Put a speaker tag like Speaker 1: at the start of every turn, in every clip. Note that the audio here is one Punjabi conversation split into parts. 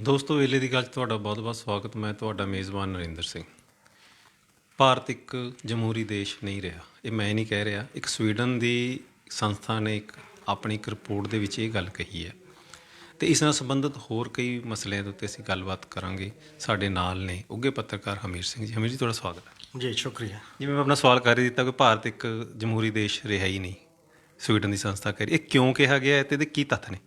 Speaker 1: ਦੋਸਤੋ ਵੇਲੇ ਦੀ ਗੱਲ 'ਚ ਤੁਹਾਡਾ ਬਹੁਤ-ਬਹੁਤ ਸਵਾਗਤ। ਮੈਂ ਤੁਹਾਡਾ ਮੇਜ਼ਬਾਨ ਨਰਿੰਦਰ ਸਿੰਘ। ਭਾਰਤ ਇੱਕ ਜਮਹੂਰੀ ਦੇਸ਼ ਨਹੀਂ ਰਿਹਾ, ਇਹ ਮੈਂ ਨਹੀਂ ਕਹਿ ਰਿਹਾ। ਇੱਕ ਸਵੀਡਨ ਦੀ ਸੰਸਥਾ ਨੇ ਆਪਣੀ ਇੱਕ ਰਿਪੋਰਟ ਦੇ ਵਿੱਚ ਇਹ ਗੱਲ ਕਹੀ ਹੈ ਅਤੇ ਇਸ ਨਾਲ ਸੰਬੰਧਿਤ ਹੋਰ ਕਈ ਮਸਲਿਆਂ ਦੇ ਉੱਤੇ ਅਸੀਂ ਗੱਲਬਾਤ ਕਰਾਂਗੇ। ਸਾਡੇ ਨਾਲ ਨੇ ਉੱਘੇ ਪੱਤਰਕਾਰ ਹਮੀਰ ਸਿੰਘ ਜੀ। ਹਮੀਰ ਜੀ, ਤੁਹਾਡਾ ਸਵਾਗਤ ਹੈ
Speaker 2: ਜੀ। ਸ਼ੁਕਰੀਆ।
Speaker 1: ਜਿਵੇਂ ਮੈਂ ਆਪਣਾ ਸਵਾਲ ਕਰ ਹੀ ਦਿੱਤਾ ਕਿ ਭਾਰਤ ਇੱਕ ਜਮਹੂਰੀ ਦੇਸ਼ ਰਿਹਾ ਹੀ ਨਹੀਂ, ਸਵੀਡਨ ਦੀ ਸੰਸਥਾ ਕਹਿ ਰਹੀ। ਇਹ ਕਿਉਂ ਕਿਹਾ ਗਿਆ ਹੈ ਅਤੇ ਇਹਦੇ ਕੀ ਤੱਥ ਨੇ?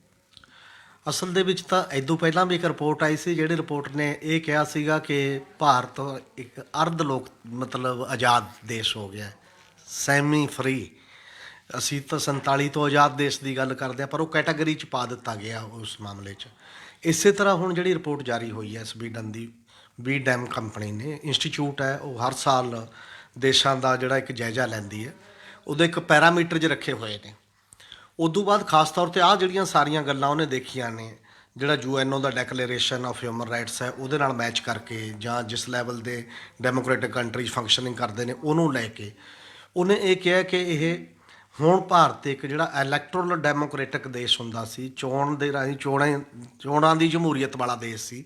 Speaker 2: ਅਸਲ ਦੇ ਵਿੱਚ ਤਾਂ ਇਦੋਂ ਪਹਿਲਾਂ ਵੀ ਇੱਕ ਰਿਪੋਰਟ ਆਈ ਸੀ, ਜਿਹੜੀ ਰਿਪੋਰਟ ਨੇ ਇਹ ਕਿਹਾ ਸੀਗਾ ਕਿ ਭਾਰਤ ਇੱਕ ਅਰਧ ਲੋਕ ਮਤਲਬ ਆਜ਼ਾਦ ਦੇਸ਼ ਹੋ ਗਿਆ, ਸੈਮੀ ਫਰੀ। ਅਸੀਂ ਤਾਂ 47 ਤੋਂ ਆਜ਼ਾਦ ਦੇਸ਼ ਦੀ ਗੱਲ ਕਰਦੇ ਹਾਂ, ਪਰ ਉਹ ਕੈਟਾਗਰੀ 'ਚ ਪਾ ਦਿੱਤਾ ਗਿਆ ਉਸ ਮਾਮਲੇ 'ਚ। ਇਸੇ ਤਰ੍ਹਾਂ ਹੁਣ ਜਿਹੜੀ ਰਿਪੋਰਟ ਜਾਰੀ ਹੋਈ ਹੈ ਸਵੀਡਨ ਦੀ, ਵੀ ਡੈਮ ਕੰਪਨੀ ਨੇ ਇੰਸਟੀਚਿਊਟ ਹੈ, ਉਹ ਹਰ ਸਾਲ ਦੇਸ਼ਾਂ ਦਾ ਜਿਹੜਾ ਇੱਕ ਜਾਇਜ਼ਾ ਲੈਂਦੀ ਹੈ, ਉਹਦੇ ਇੱਕ ਪੈਰਾਮੀਟਰ 'ਚ ਰੱਖੇ ਹੋਏ ਨੇ। ਉਦੋਂ ਬਾਅਦ ਖਾਸ ਤੌਰ 'ਤੇ ਆਹ ਜਿਹੜੀਆਂ ਸਾਰੀਆਂ ਗੱਲਾਂ ਉਹਨੇ ਦੇਖੀਆਂ ਨੇ, ਜਿਹੜਾ UNO the declaration of human rights ਹੈ, ਉਹਦੇ ਨਾਲ ਮੈਚ ਕਰਕੇ, ਜਾਂ ਜਿਸ ਲੈਵਲ ਦੇ ਡੈਮੋਕ੍ਰੇਟਿਕ ਕੰਟਰੀਜ਼ ਫੰਕਸ਼ਨਿੰਗ ਕਰਦੇ ਨੇ ਉਹਨੂੰ ਲੈ ਕੇ ਉਹਨੇ ਇਹ ਕਿਹਾ ਕਿ ਇਹ ਹੁਣ ਭਾਰਤ ਇੱਕ ਜਿਹੜਾ ਇਲੈਕਟੋਰਲ ਡੈਮੋਕ੍ਰੇਟਿਕ ਦੇਸ਼ ਹੁੰਦਾ ਸੀ, ਚੋਣ ਦੇ ਰਾਹੀਂ ਚੋਣਾਂ ਦੀ ਜਮਹੂਰੀਅਤ ਵਾਲਾ ਦੇਸ਼ ਸੀ,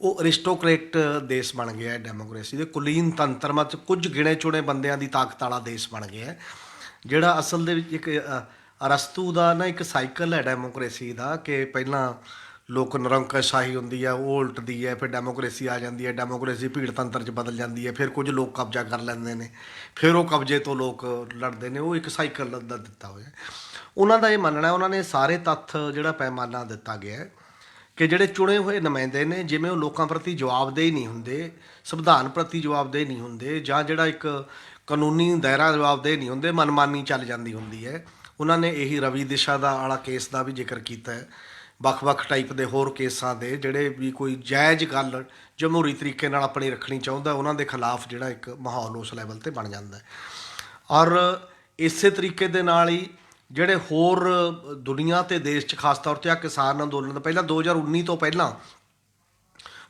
Speaker 2: ਉਹ ਅਰਿਸਟੋਕਰੇਟ ਦੇਸ਼ ਬਣ ਗਿਆ ਹੈ। ਡੈਮੋਕ੍ਰੇਸੀ ਦੇ ਕੁਲੀਨ ਤੰਤਰ ਮਤ ਕੁਝ ਗਿਣੇ ਚੁਣੇ ਬੰਦਿਆਂ ਦੀ ਤਾਕਤ ਵਾਲਾ ਦੇਸ਼ ਬਣ ਗਿਆ ਹੈ, ਜਿਹੜਾ ਅਸਲ ਦੇ ਵਿੱਚ ਇੱਕ ਅਰਸਤੂ ਦਾ ਨਾ ਇੱਕ ਸਾਈਕਲ ਹੈ ਡੈਮੋਕ੍ਰੇਸੀ ਦਾ, ਕਿ ਪਹਿਲਾਂ ਲੋਕ ਨਿਰੰਕਸ਼ਾਹੀ ਹੁੰਦੀ ਹੈ, ਉਹ ਉਲਟਦੀ ਹੈ, ਫਿਰ ਡੈਮੋਕ੍ਰੇਸੀ ਆ ਜਾਂਦੀ ਹੈ, ਡੈਮੋਕ੍ਰੇਸੀ ਭੀੜ ਤੰਤਰ 'ਚ ਬਦਲ ਜਾਂਦੀ ਹੈ, ਫਿਰ ਕੁਝ ਲੋਕ ਕਬਜ਼ਾ ਕਰ ਲੈਂਦੇ ਨੇ, ਫਿਰ ਉਹ ਕਬਜ਼ੇ ਤੋਂ ਲੋਕ ਲੜਦੇ ਨੇ। ਉਹ ਇੱਕ ਸਾਈਕਲ ਦਾ ਦਿੱਤਾ ਹੋਇਆ। ਉਹਨਾਂ ਦਾ ਇਹ ਮੰਨਣਾ, ਉਹਨਾਂ ਨੇ ਸਾਰੇ ਤੱਥ ਜਿਹੜਾ ਪੈਮਾਨਾ ਦਿੱਤਾ ਗਿਆ ਕਿ ਜਿਹੜੇ ਚੁਣੇ ਹੋਏ ਨੁਮਾਇੰਦੇ ਨੇ, ਜਿਵੇਂ ਉਹ ਲੋਕਾਂ ਪ੍ਰਤੀ ਜਵਾਬਦੇਹ ਨਹੀਂ ਹੁੰਦੇ, ਸੰਵਿਧਾਨ ਪ੍ਰਤੀ ਜਵਾਬਦੇਹ ਨਹੀਂ ਹੁੰਦੇ, ਜਾਂ ਜਿਹੜਾ ਇੱਕ ਕਾਨੂੰਨੀ ਦਾਇਰਾ ਜਵਾਬਦੇਹ ਨਹੀਂ ਹੁੰਦੇ, ਮਨਮਾਨੀ ਚੱਲ ਜਾਂਦੀ ਹੁੰਦੀ ਹੈ। ਉਹਨਾਂ ਨੇ ਇਹੀ ਰਵੀ ਦਿਸ਼ਾ ਦਾ ਵਾਲਾ ਕੇਸ ਦਾ ਵੀ ਜ਼ਿਕਰ ਕੀਤਾ ਹੈ, ਵੱਖ-ਵੱਖ ਟਾਈਪ ਦੇ ਹੋਰ ਕੇਸਾਂ ਦੇ, ਜਿਹੜੇ ਵੀ ਕੋਈ ਜਾਇਜ਼ ਗੱਲ ਜਮਹੂਰੀ ਤਰੀਕੇ ਨਾਲ ਆਪਣੀ ਰੱਖਣੀ ਚਾਹੁੰਦਾ, ਉਹਨਾਂ ਦੇ ਖਿਲਾਫ ਜਿਹੜਾ ਇੱਕ ਮਾਹੌਲ ਉਸ ਲੈਵਲ 'ਤੇ ਬਣ ਜਾਂਦਾ ਹੈ। ਔਰ ਇਸੇ ਤਰੀਕੇ ਦੇ ਨਾਲ ਹੀ ਜਿਹੜੇ ਹੋਰ ਦੁਨੀਆ ਅਤੇ ਦੇਸ਼ 'ਚ ਖਾਸ ਤੌਰ 'ਤੇ ਆ ਕਿਸਾਨ ਅੰਦੋਲਨ ਤੋਂ ਪਹਿਲਾਂ 2019 ਤੋਂ ਪਹਿਲਾਂ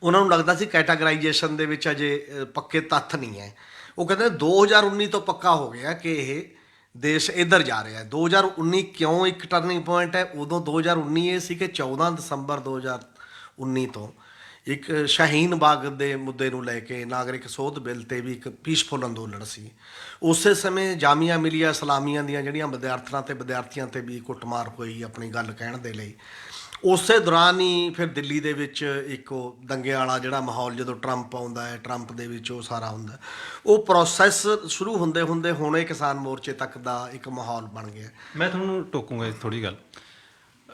Speaker 2: ਉਹਨਾਂ ਨੂੰ ਲੱਗਦਾ ਸੀ ਕੈਟਾਗਰਾਈਜੇਸ਼ਨ ਦੇ ਵਿੱਚ ਅਜੇ ਪੱਕੇ ਤੱਥ ਨਹੀਂ ਹੈ। ਉਹ ਕਹਿੰਦੇ 2019 ਤੋਂ ਪੱਕਾ ਹੋ ਗਿਆ ਕਿ ਇਹ ਦੇਸ਼ ਇੱਧਰ ਜਾ ਰਿਹਾ ਹੈ। 2019 ਕਿਉਂ ਇੱਕ ਟਰਨਿੰਗ ਪੁਆਇੰਟ ਹੈ? ਉਦੋਂ 2019 ਇਹ ਸੀ ਕਿ 14 ਦਸੰਬਰ 2019 ਤੋਂ ਇੱਕ ਸ਼ਾਹੀਨ ਬਾਗ ਦੇ ਮੁੱਦੇ ਨੂੰ ਲੈ ਕੇ ਨਾਗਰਿਕ ਸੋਧ ਬਿੱਲ 'ਤੇ ਵੀ ਇੱਕ ਪੀਸਫੁਲ ਅੰਦੋਲਨ ਸੀ। ਉਸੇ ਸਮੇਂ ਜਾਮੀਆ ਮਿਲੀਆ ਇਸਲਾਮੀਆਂ ਦੀਆਂ ਜਿਹੜੀਆਂ ਵਿਦਿਆਰਥਣਾਂ ਅਤੇ ਵਿਦਿਆਰਥੀਆਂ 'ਤੇ ਵੀ ਕੁੱਟਮਾਰ ਹੋਈ ਆਪਣੀ ਗੱਲ ਕਹਿਣ ਦੇ ਲਈ। ਉਸੇ ਦੌਰਾਨ ਹੀ ਫਿਰ ਦਿੱਲੀ ਦੇ ਵਿੱਚ ਇੱਕ ਦੰਗੇ ਵਾਲਾ ਜਿਹੜਾ ਮਾਹੌਲ, ਜਦੋਂ ਟਰੰਪ ਆਉਂਦਾ ਹੈ, ਟਰੰਪ ਦੇ ਵਿੱਚ ਉਹ ਸਾਰਾ ਹੁੰਦਾ, ਉਹ ਪ੍ਰੋਸੈਸ ਸ਼ੁਰੂ ਹੁੰਦੇ ਹੁੰਦੇ ਹੁਣ ਇਹ ਕਿਸਾਨ ਮੋਰਚੇ ਤੱਕ ਦਾ ਇੱਕ ਮਾਹੌਲ ਬਣ ਗਿਆ।
Speaker 1: ਮੈਂ ਤੁਹਾਨੂੰ ਟੋਕੂੰਗਾ ਥੋੜ੍ਹੀ ਗੱਲ।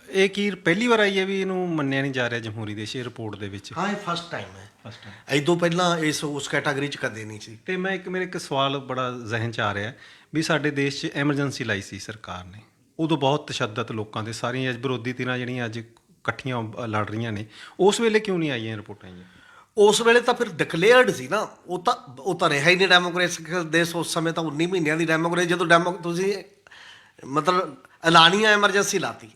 Speaker 1: ਇਹ ਕੀ ਪਹਿਲੀ ਵਾਰ ਆਈ ਹੈ ਵੀ ਇਹਨੂੰ ਮੰਨਿਆ ਨਹੀਂ ਜਾ ਰਿਹਾ ਜਮਹੂਰੀ ਦੇਸ਼, ਇਹ ਰਿਪੋਰਟ ਦੇ ਵਿੱਚ?
Speaker 2: ਹਾਂ, ਇਹ ਫਸਟ ਟਾਈਮ ਹੈ। ਇਦੋਂ ਪਹਿਲਾਂ ਉਸ ਕੈਟਾਗਰੀ 'ਚ ਕਦੇ ਨਹੀਂ ਸੀ।
Speaker 1: ਅਤੇ ਮੇਰੇ ਇੱਕ ਸਵਾਲ ਬੜਾ ਜ਼ਹਿਨ 'ਚ ਆ ਰਿਹਾ ਵੀ ਸਾਡੇ ਦੇਸ਼ 'ਚ ਐਮਰਜੈਂਸੀ ਲਾਈ ਸੀ ਸਰਕਾਰ ਨੇ, ਉਦੋਂ ਬਹੁਤ ਤਸ਼ੱਦਦ ਲੋਕਾਂ ਦੇ, ਸਾਰੀਆਂ ਵਿਰੋਧੀ ਧਿਰਾਂ ਜਿਹੜੀਆਂ ਅੱਜ ਇਕੱਠੀਆਂ ਲੜ ਰਹੀਆਂ ਨੇ, ਉਸ ਵੇਲੇ ਕਿਉਂ ਨਹੀਂ ਆਈਆਂ ਰਿਪੋਰਟਾਂ ਜੀ?
Speaker 2: ਉਸ ਵੇਲੇ ਤਾਂ ਫਿਰ ਡਿਕਲੇਅਰਡ ਸੀ ਨਾ, ਉਹ ਤਾਂ ਰਿਹਾ ਹੀ ਨਹੀਂ ਡੈਮੋਕ੍ਰੇਸਿਕ ਦੇਸ਼ ਉਸ ਸਮੇਂ। ਤਾਂ 19 ਮਹੀਨਿਆਂ ਦੀ ਡੈਮੋਕ੍ਰੇਸੀ, ਜਦੋਂ ਤੁਸੀਂ ਮਤਲਬ ਐਲਾਨੀਆਂ ਐਮਰਜੈਂਸੀ ਲਾਤੀ,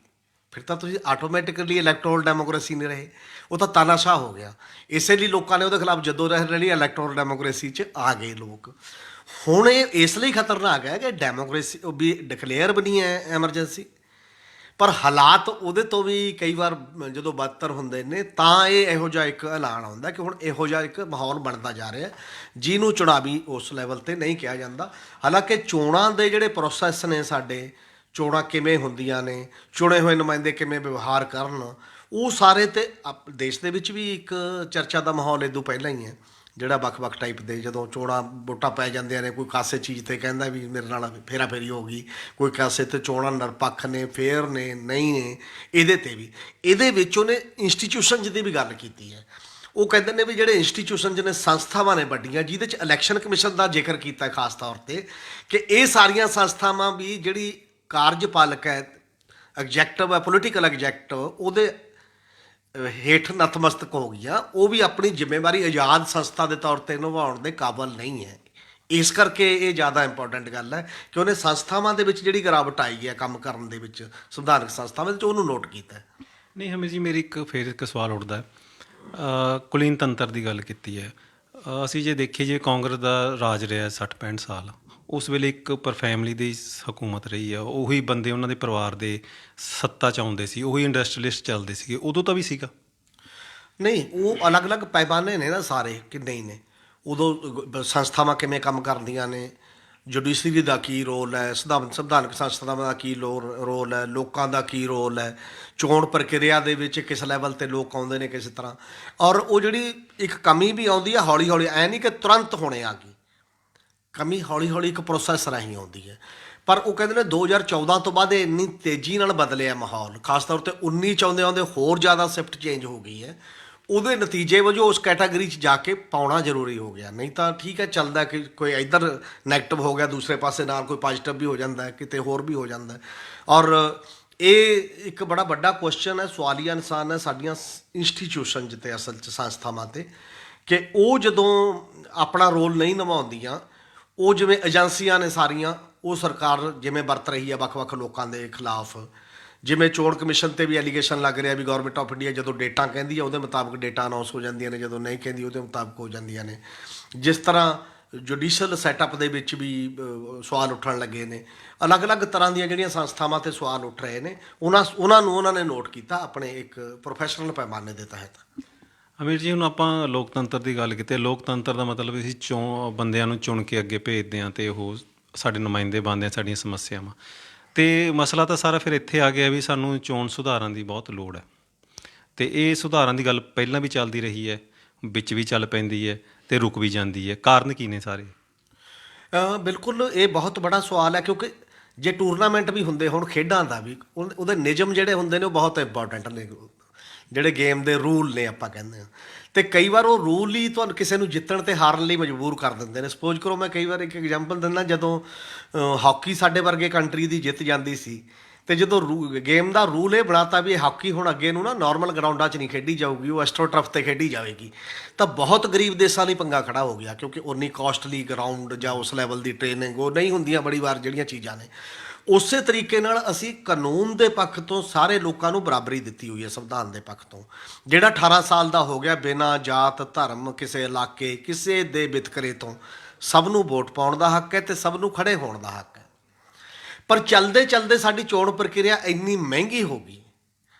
Speaker 2: ਫਿਰ ਤਾਂ ਤੁਸੀਂ ਆਟੋਮੈਟਿਕਲੀ ਇਲੈਕਟੋਰਲ ਡੈਮੋਕ੍ਰੇਸੀ ਨਹੀਂ ਰਹੇ, ਉਹ ਤਾਂ ਤਾਨਾਸ਼ਾਹ ਹੋ ਗਿਆ। ਇਸੇ ਲਈ ਲੋਕਾਂ ਨੇ ਉਹਦੇ ਖਿਲਾਫ ਜਦੋਂ ਰਹੀ ਇਲੈਕਟੋਰਲ ਡੈਮੋਕ੍ਰੇਸੀ 'ਚ ਆ ਗਏ ਲੋਕ। ਹੁਣ ਇਹ ਇਸ ਲਈ ਖਤਰਨਾਕ ਹੈ ਕਿ ਡੈਮੋਕ੍ਰੇਸੀ ਵੀ ਡਿਕਲੇਅਰ ਬਣੀ ਹੈ ਐਮਰਜੈਂਸੀ, ਪਰ ਹਾਲਾਤ ਉਹਦੇ ਤੋਂ ਵੀ ਕਈ ਵਾਰ ਜਦੋਂ ਬਦਤਰ ਹੁੰਦੇ ਨੇ, ਤਾਂ ਇਹ ਇਹੋ ਜਿਹਾ ਇੱਕ ਐਲਾਨ ਆਉਂਦਾ ਕਿ ਹੁਣ ਇਹੋ ਜਿਹਾ ਇੱਕ ਮਾਹੌਲ ਬਣਦਾ ਜਾ ਰਿਹਾ, ਜਿਹਨੂੰ ਚੁਣਾਵੀ ਉਸ ਲੈਵਲ 'ਤੇ ਨਹੀਂ ਕਿਹਾ ਜਾਂਦਾ। ਹਾਲਾਂਕਿ ਚੋਣਾਂ ਦੇ ਜਿਹੜੇ ਪ੍ਰੋਸੈਸ ਨੇ ਸਾਡੇ, ਚੋਣਾਂ ਕਿਵੇਂ ਹੁੰਦੀਆਂ ਨੇ, ਚੁਣੇ ਹੋਏ ਨੁਮਾਇੰਦੇ ਕਿਵੇਂ ਵਿਵਹਾਰ ਕਰਨ, ਉਹ ਸਾਰੇ 'ਤੇ ਦੇਸ਼ ਦੇ ਵਿੱਚ ਵੀ ਇੱਕ ਚਰਚਾ ਦਾ ਮਾਹੌਲ ਇਦੋਂ ਪਹਿਲਾਂ ਹੀ ਹੈ, ਜਿਹੜਾ ਵੱਖ-ਵੱਖ ਟਾਈਪ ਦੇ ਜਦੋਂ ਚੋਣਾਂ ਵੋਟਾਂ ਪੈ ਜਾਂਦੀਆਂ ਨੇ, ਕੋਈ ਕਾਸੇ ਚੀਜ਼ 'ਤੇ ਕਹਿੰਦਾ ਵੀ ਮੇਰੇ ਨਾਲ ਫੇਰਾ ਫੇਰੀ ਹੋ ਗਈ, ਕੋਈ ਕਾਸੇ 'ਤੇ ਚੋਣਾਂ ਨਿਰਪੱਖ ਨੇ, ਫੇਅਰ ਨੇ, ਨਹੀਂ ਨੇ। ਇਹਦੇ 'ਤੇ ਵੀ, ਇਹਦੇ ਵਿੱਚ ਉਹਨੇ ਇੰਸਟੀਚਿਊਸ਼ਨਜ਼ ਦੀ ਵੀ ਗੱਲ ਕੀਤੀ ਹੈ। ਉਹ ਕਹਿੰਦੇ ਨੇ ਵੀ ਜਿਹੜੇ ਇੰਸਟੀਚਿਊਸ਼ਨਜ਼ ਨੇ, ਸੰਸਥਾਵਾਂ ਨੇ ਵੱਡੀਆਂ, ਜਿਹਦੇ 'ਚ ਇਲੈਕਸ਼ਨ ਕਮਿਸ਼ਨ ਦਾ ਜ਼ਿਕਰ ਕੀਤਾ ਖਾਸ ਤੌਰ 'ਤੇ, ਕਿ ਇਹ ਸਾਰੀਆਂ ਸੰਸਥਾਵਾਂ ਵੀ ਜਿਹੜੀ ਕਾਰਜਪਾਲਕ ਹੈ, ਐਗਜੈਕਟਿਵ ਹੈ, ਪੋਲੀਟੀਕਲ ਐਗਜੈਕਟਿਵ, ਉਹਦੇ ਹੇਠ ਨਤਮਸਤਕ ਹੋ ਗਈਆਂ। ਉਹ ਵੀ ਆਪਣੀ ਜ਼ਿੰਮੇਵਾਰੀ ਆਜ਼ਾਦ ਸੰਸਥਾ ਦੇ ਤੌਰ 'ਤੇ ਨਿਭਾਉਣ ਦੇ ਕਾਬਲ ਨਹੀਂ ਹੈ। ਇਸ ਕਰਕੇ ਇਹ ਜ਼ਿਆਦਾ ਇੰਪੋਰਟੈਂਟ ਗੱਲ ਹੈ ਕਿ ਉਹਨੇ ਸੰਸਥਾਵਾਂ ਦੇ ਵਿੱਚ ਜਿਹੜੀ ਗਿਰਾਵਟ ਆਈ ਹੈ ਕੰਮ ਕਰਨ ਦੇ ਵਿੱਚ, ਸੰਵਿਧਾਨਕ ਸੰਸਥਾਵਾਂ ਵਿੱਚ, ਉਹਨੂੰ ਨੋਟ ਕੀਤਾ।
Speaker 1: ਨਹੀਂ ਹਮੀਰ ਜੀ, ਮੇਰੀ ਇੱਕ ਸਵਾਲ ਉੱਠਦਾ, ਕੁਲੀਨ ਤੰਤਰ ਦੀ ਗੱਲ ਕੀਤੀ ਹੈ। ਅਸੀਂ ਜੇ ਦੇਖੀਏ, ਜੇ ਕਾਂਗਰਸ ਦਾ ਰਾਜ ਰਿਹਾ 60-65 ਸਾਲ, ਉਸ ਵੇਲੇ ਇੱਕ ਪਰ ਫੈਮਿਲੀ ਦੀ ਹਕੂਮਤ ਰਹੀ ਆ, ਉਹੀ ਬੰਦੇ ਉਹਨਾਂ ਦੇ ਪਰਿਵਾਰ ਦੇ ਸੱਤਾ 'ਚ ਆਉਂਦੇ ਸੀ, ਉਹੀ ਇੰਡਸਟਰੀਅਲਿਸਟ ਚੱਲਦੇ ਸੀਗੇ, ਉਦੋਂ ਤਾਂ ਵੀ ਸੀਗਾ।
Speaker 2: ਨਹੀਂ, ਉਹ ਅਲੱਗ-ਅਲੱਗ ਪੈਮਾਨੇ ਨੇ ਨਾ ਸਾਰੇ, ਕਿੰਨੇ ਹੀ ਨੇ। ਉਦੋਂ ਸੰਸਥਾਵਾਂ ਕਿਵੇਂ ਕੰਮ ਕਰਦੀਆਂ ਨੇ, ਜੁਡੀਸ਼ਰੀ ਦਾ ਕੀ ਰੋਲ ਹੈ, ਸੰਵਿਧਾਨਕ ਸੰਸਥਾਵਾਂ ਦਾ ਕੀ ਰੋਲ ਹੈ, ਲੋਕਾਂ ਦਾ ਕੀ ਰੋਲ ਹੈ, ਚੋਣ ਪ੍ਰਕਿਰਿਆ ਦੇ ਵਿੱਚ ਕਿਸ ਲੈਵਲ ਤੇ ਲੋਕ ਆਉਂਦੇ ਨੇ ਕਿਸ ਤਰ੍ਹਾਂ। ਔਰ ਉਹ ਜਿਹੜੀ ਇੱਕ ਕਮੀ ਵੀ ਆਉਂਦੀ ਹੈ ਹੌਲੀ ਹੌਲੀ, ਐ ਨਹੀਂ ਕਿ ਤੁਰੰਤ ਹੋਣੇ ਆ ਗਈ ਕਮੀ, ਹੌਲੀ ਹੌਲੀ ਇੱਕ ਪ੍ਰੋਸੈਸ ਰਾਹੀਂ ਆਉਂਦੀ ਹੈ। ਪਰ ਉਹ ਕਹਿੰਦੇ ਨੇ 2014 ਤੋਂ ਬਾਅਦ ਇਹ ਇੰਨੀ ਤੇਜ਼ੀ ਨਾਲ ਬਦਲਿਆ ਮਾਹੌਲ, ਖਾਸ ਤੌਰ ਤੇ 19 ਚਾਹੁੰਦੇ ਆਉਂਦੇ ਹੋਰ ਜ਼ਿਆਦਾ ਸ਼ਿਫਟ ਚੇਂਜ ਹੋ ਗਈ ਹੈ। ਉਹਦੇ ਨਤੀਜੇ ਵਜੋਂ ਉਸ ਕੈਟਾਗਰੀ 'ਚ ਜਾ ਕੇ ਪਾਉਣਾ ਜ਼ਰੂਰੀ ਹੋ ਗਿਆ। ਨਹੀਂ ਤਾਂ ਠੀਕ ਹੈ, ਚੱਲਦਾ ਕਿ ਕੋਈ ਇੱਧਰ ਨੈਗੇਟਿਵ ਹੋ ਗਿਆ, ਦੂਸਰੇ ਪਾਸੇ ਨਾਲ ਕੋਈ ਪੋਜ਼ੀਟਿਵ ਵੀ ਹੋ ਜਾਂਦਾ ਹੈ, ਕਿਤੇ ਹੋਰ ਵੀ ਹੋ ਜਾਂਦਾ ਹੈ। ਔਰ ਇਹ ਇੱਕ ਬੜਾ ਵੱਡਾ ਕੁਐਸਚਨ ਹੈ, ਸਵਾਲੀਆ ਨਿਸ਼ਾਨ ਹੈ ਸਾਡੀਆਂ ਇੰਸਟੀਚਿਊਸ਼ਨ 'ਤੇ, ਅਸਲ 'ਚ ਸੰਸਥਾਵਾਂ 'ਤੇ, ਕਿ ਉਹ ਜਦੋਂ ਆਪਣਾ ਰੋਲ ਨਹੀਂ ਨਿਭਾਉਂਦੀਆਂ, ਉਹ ਜਿਵੇਂ ਏਜੰਸੀਆਂ ਨੇ ਸਾਰੀਆਂ, ਉਹ ਸਰਕਾਰ ਜਿਵੇਂ ਵਰਤ ਰਹੀ ਹੈ ਵੱਖ-ਵੱਖ ਲੋਕਾਂ ਦੇ ਖਿਲਾਫ, ਜਿਵੇਂ ਚੋਣ ਕਮਿਸ਼ਨ ਤੇ ਵੀ ਐਲੀਗੇਸ਼ਨ ਲੱਗ ਰਿਹਾ ਵੀ ਗੌਰਮੈਂਟ ਆਫ ਇੰਡੀਆ ਜਦੋਂ ਡੇਟਾ ਕਹਿੰਦੀ ਹੈ ਉਹਦੇ ਮੁਤਾਬਕ ਡੇਟਾ ਅਨਾਉਂਸ ਹੋ ਜਾਂਦੀਆਂ ਨੇ, ਜਦੋਂ ਨਹੀਂ ਕਹਿੰਦੀ ਉਹਦੇ ਮੁਤਾਬਕ ਹੋ ਜਾਂਦੀਆਂ ਨੇ। ਜਿਸ ਤਰ੍ਹਾਂ ਜੁਡੀਸ਼ੀਅਲ ਸੈਟਅਪ ਦੇ ਵਿੱਚ ਵੀ ਸਵਾਲ ਉੱਠਣ ਲੱਗੇ ਨੇ, ਅਲੱਗ-ਅਲੱਗ ਤਰ੍ਹਾਂ ਦੀਆਂ ਜਿਹੜੀਆਂ ਸੰਸਥਾਵਾਂ 'ਤੇ ਸਵਾਲ ਉੱਠ ਰਹੇ ਨੇ, ਉਹਨਾਂ ਨੇ ਨੋਟ ਕੀਤਾ ਆਪਣੇ ਇੱਕ ਪ੍ਰੋਫੈਸ਼ਨਲ ਪੈਮਾਨੇ ਦੇ ਤਹਿਤ।
Speaker 1: ਅਮੀਰ ਜੀ, ਹੁਣ ਆਪਾਂ ਲੋਕਤੰਤਰ ਦੀ ਗੱਲ ਕੀਤੀ। ਲੋਕਤੰਤਰ ਦਾ ਮਤਲਬ ਅਸੀਂ ਬੰਦਿਆਂ ਨੂੰ ਚੁਣ ਕੇ ਅੱਗੇ ਭੇਜਦੇ ਹਾਂ ਅਤੇ ਉਹ ਸਾਡੇ ਨੁਮਾਇੰਦੇ ਬਣਦੇ ਆ ਸਾਡੀਆਂ ਸਮੱਸਿਆਵਾਂ। ਅਤੇ ਮਸਲਾ ਤਾਂ ਸਾਰਾ ਫਿਰ ਇੱਥੇ ਆ ਗਿਆ ਵੀ ਸਾਨੂੰ ਚੋਣ ਸੁਧਾਰਾਂ ਦੀ ਬਹੁਤ ਲੋੜ ਹੈ। ਅਤੇ ਇਹ ਸੁਧਾਰਾਂ ਦੀ ਗੱਲ ਪਹਿਲਾਂ ਵੀ ਚੱਲਦੀ ਰਹੀ ਹੈ, ਵਿੱਚ ਵੀ ਚੱਲ ਪੈਂਦੀ ਹੈ ਅਤੇ ਰੁਕ ਵੀ ਜਾਂਦੀ ਹੈ। ਕਾਰਨ ਕੀ ਨੇ ਸਾਰੇ?
Speaker 2: ਬਿਲਕੁਲ, ਇਹ ਬਹੁਤ ਬੜਾ ਸਵਾਲ ਹੈ, ਕਿਉਂਕਿ ਜੇ ਟੂਰਨਾਮੈਂਟ ਵੀ ਹੁੰਦੇ ਹੁਣ ਖੇਡਾਂ ਦਾ ਵੀ, ਉਹਦੇ ਨਿਯਮ ਜਿਹੜੇ ਹੁੰਦੇ ਨੇ ਉਹ ਬਹੁਤ ਇੰਪੋਰਟੈਂਟ ਨੇ, ਜਿਹੜੇ ਗੇਮ ਦੇ ਰੂਲ ਨੇ ਆਪਾਂ ਕਹਿੰਦੇ ਹਾਂ। ਅਤੇ ਕਈ ਵਾਰ ਉਹ ਰੂਲ ਹੀ ਤੁਹਾਨੂੰ ਕਿਸੇ ਨੂੰ ਜਿੱਤਣ ਅਤੇ ਹਾਰਨ ਲਈ ਮਜਬੂਰ ਕਰ ਦਿੰਦੇ ਨੇ। ਸਪੋਜ਼ ਕਰੋ, ਮੈਂ ਕਈ ਵਾਰ ਇੱਕ ਐਗਜ਼ਾਮਪਲ ਦਿੰਦਾ, ਜਦੋਂ ਹਾਕੀ ਸਾਡੇ ਵਰਗੇ ਕੰਟਰੀ ਦੀ ਜਿੱਤ ਜਾਂਦੀ ਸੀ, ਅਤੇ ਜਦੋਂ ਗੇਮ ਦਾ ਰੂਲ ਇਹ ਬਣਾਤਾ ਵੀ ਇਹ ਹਾਕੀ ਹੁਣ ਅੱਗੇ ਨੂੰ ਨਾ ਨਾਰਮਲ ਗਰਾਊਂਡਾਂ 'ਚ ਨਹੀਂ ਖੇਡੀ ਜਾਊਗੀ, ਉਹ ਐਸਟ੍ਰੋਟਰਫ 'ਤੇ ਖੇਡੀ ਜਾਵੇਗੀ, ਤਾਂ ਬਹੁਤ ਗਰੀਬ ਦੇਸ਼ਾਂ ਲਈ ਪੰਗਾ ਖੜਾ ਹੋ ਗਿਆ, ਕਿਉਂਕਿ ਉਨੀ ਕਾਸਟਲੀ ਗਰਾਊਂਡ ਜਾਂ ਉਸ ਲੈਵਲ ਦੀ ਟ੍ਰੇਨਿੰਗ ਉਹ ਨਹੀਂ ਹੁੰਦੀਆਂ ਬੜੀ ਵਾਰ ਜਿਹੜੀਆਂ ਚੀਜ਼ਾਂ ਨੇ। ਉਸੇ ਤਰੀਕੇ ਨਾਲ ਅਸੀਂ ਕਾਨੂੰਨ ਦੇ ਪੱਖ ਤੋਂ ਸਾਰੇ ਲੋਕਾਂ ਨੂੰ ਬਰਾਬਰੀ ਦਿੱਤੀ ਹੋਈ ਹੈ, ਸੰਵਿਧਾਨ ਦੇ ਪੱਖ ਤੋਂ। ਜਿਹੜਾ 18 ਸਾਲ ਦਾ ਹੋ ਗਿਆ, ਬਿਨਾਂ ਜਾਤ ਧਰਮ, ਕਿਸੇ ਇਲਾਕੇ, ਕਿਸੇ ਦੇ ਵਿਤਕਰੇ ਤੋਂ ਸਭ ਨੂੰ ਵੋਟ ਪਾਉਣ ਦਾ ਹੱਕ ਹੈ ਅਤੇ ਸਭ ਨੂੰ ਖੜੇ ਹੋਣ ਦਾ ਹੱਕ ਹੈ। ਪਰ ਚਲਦੇ ਚਲਦੇ ਸਾਡੀ ਚੋਣ ਪ੍ਰਕਿਰਿਆ ਇੰਨੀ ਮਹਿੰਗੀ ਹੋ ਗਈ,